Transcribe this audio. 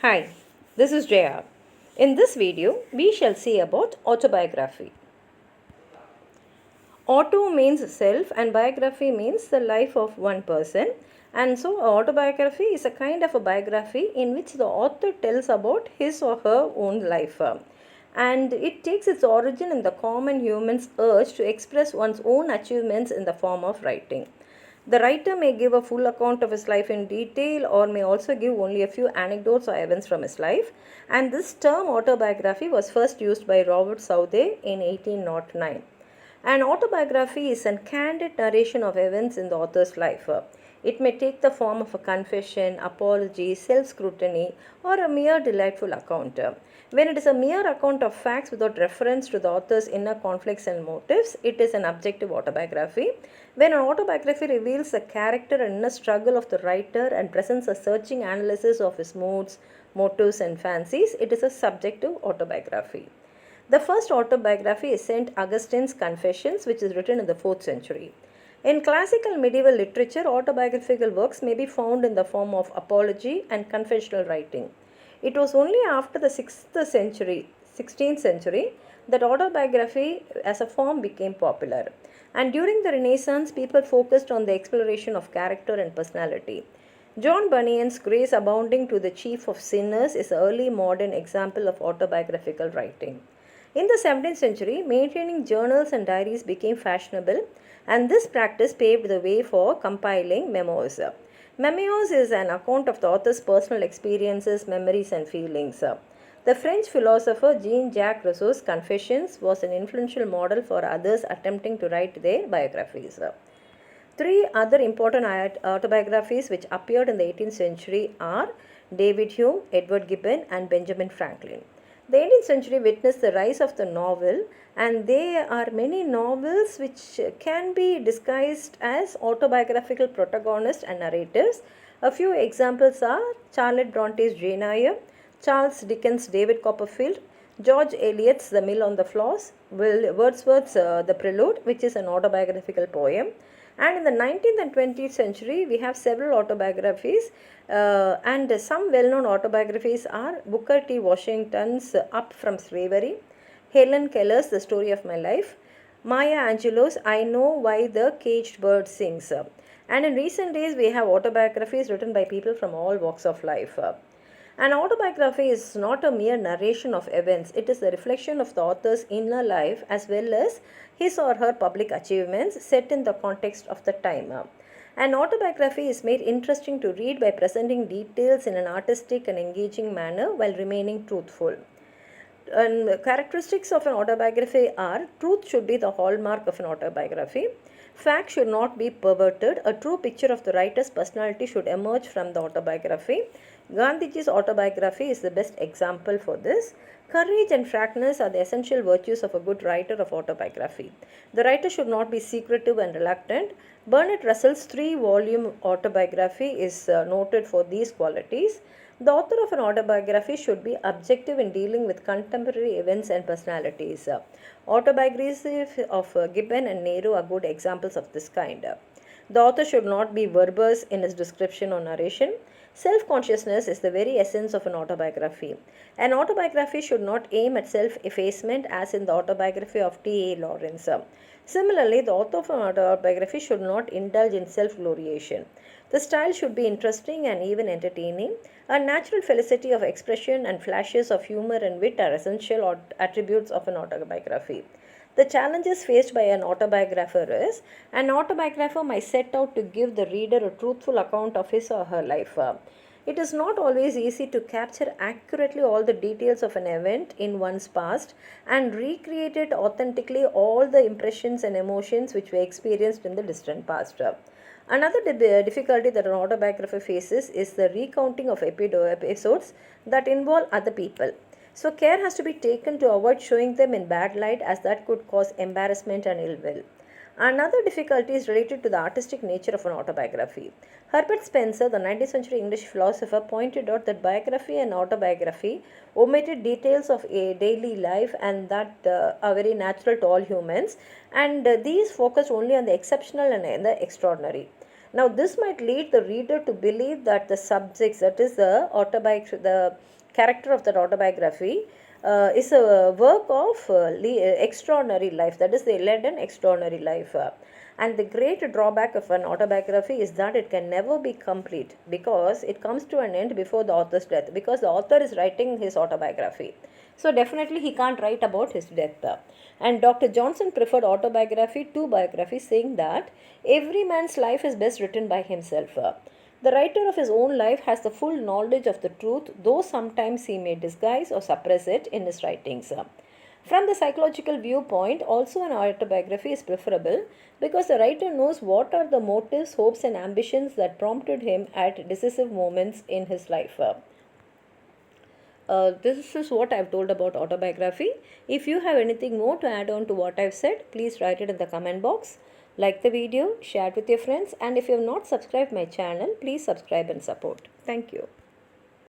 Hi, this is Jaya. In this video, we shall see about autobiography. Auto means self and biography means the life of one person. And so autobiography is a kind of a biography in which the author tells about his or her own life. And it takes its origin in the common human's urge to express one's own achievements in the form of writing. The writer may give a full account of his life in detail or may also give only a few anecdotes or events from his life. And this term autobiography was first used by Robert Southey in 1809. An autobiography is a candid narration of events in the author's life. It may take the form of a confession, apology, self scrutiny, or a mere delightful account. When it is a mere account of facts without reference to the author's inner conflicts and motives, it is an objective autobiography. When an autobiography reveals the character and inner struggle of the writer and presents a searching analysis of his moods, motives, and fancies, it is a subjective autobiography. The first autobiography is St. Augustine's Confessions, which is written in the 4th century. In classical medieval literature, autobiographical works may be found in the form of apology and confessional writing. It was only after the 16th century, that autobiography as a form became popular. And during the Renaissance, people focused on the exploration of character and personality. John Bunyan's Grace Abounding to the Chief of Sinners is an early modern example of autobiographical writing. In the 17th century, maintaining journals and diaries became fashionable, and this practice paved the way for compiling memoirs. Memoirs is an account of the author's personal experiences, memories, and feelings. The French philosopher Jean-Jacques Rousseau's Confessions was an influential model for others attempting to write their biographies. Three other important autobiographies which appeared in the 18th century are David Hume, Edward Gibbon, and Benjamin Franklin. The 18th century witnessed the rise of the novel, and there are many novels which can be disguised as autobiographical protagonists and narratives. A few examples are Charlotte Bronte's Jane Eyre, Charles Dickens' David Copperfield, George Eliot's The Mill on the Floss, Wordsworth's The Prelude, which is an autobiographical poem. And in the 19th and 20th century, we have several autobiographies, and some well known autobiographies are Booker T. Washington's Up from Slavery, Helen Keller's The Story of My Life, Maya Angelou's I Know Why the Caged Bird Sings. And in recent days, we have autobiographies written by people from all walks of life. An autobiography is not a mere narration of events, it is the reflection of the author's inner life as well as his or her public achievements set in the context of the time. An autobiography is made interesting to read by presenting details in an artistic and engaging manner while remaining truthful. And characteristics of an autobiography are truth should be the hallmark of an autobiography. Fact should not be perverted. A true picture of the writer's personality should emerge from the autobiography. Gandhiji's autobiography is the best example for this. Courage and frankness are the essential virtues of a good writer of autobiography. The writer should not be secretive and reluctant. Bernard Russell's 3-volume autobiography is noted for these qualities. The author of an autobiography should be objective in dealing with contemporary events and personalities. Autobiographies of Gibbon and Nehru are good examples of this kind. The author should not be verbose in his description or narration. Self consciousness is the very essence of an autobiography. An autobiography should not aim at self effacement, as in the autobiography of T.A. Lawrence. Similarly, the author of an autobiography should not indulge in self gloriation. The style should be interesting and even entertaining. A natural felicity of expression and flashes of humor and wit are essential attributes of an autobiography. The challenges faced by an autobiographer is an autobiographer might set out to give the reader a truthful account of his or her life. It is not always easy to capture accurately all the details of an event in one's past and recreate it authentically all the impressions and emotions which were experienced in the distant past. Another difficulty that an autobiographer faces is the recounting of episodes that involve other people. So, care has to be taken to avoid showing them in bad light, as that could cause embarrassment and ill will. Another difficulty is related to the artistic nature of an autobiography. Herbert Spencer, the 19th century English philosopher, pointed out that biography and autobiography omitted details of a daily life and that are very natural to all humans, and these focused only on the exceptional and the extraordinary. Now, this might lead the reader to believe that the subjects, that is the character of that autobiography, is a work of extraordinary life. That is, they led an extraordinary life. And the great drawback of an autobiography is that it can never be complete because it comes to an end before the author's death, because the author is writing his autobiography. So definitely he can't write about his death. And Dr. Johnson preferred autobiography to biography, saying that every man's life is best written by himself. The writer of his own life has the full knowledge of the truth, though sometimes he may disguise or suppress it in his writings. From the psychological viewpoint, also an autobiography is preferable because the writer knows what are the motives, hopes, and ambitions that prompted him at decisive moments in his life. This is what I've told about autobiography. If you have anything more to add on to what I've said, please write it in the comment box. Like the video, share it with your friends, and if you have not subscribed my channel, please subscribe and support. Thank you.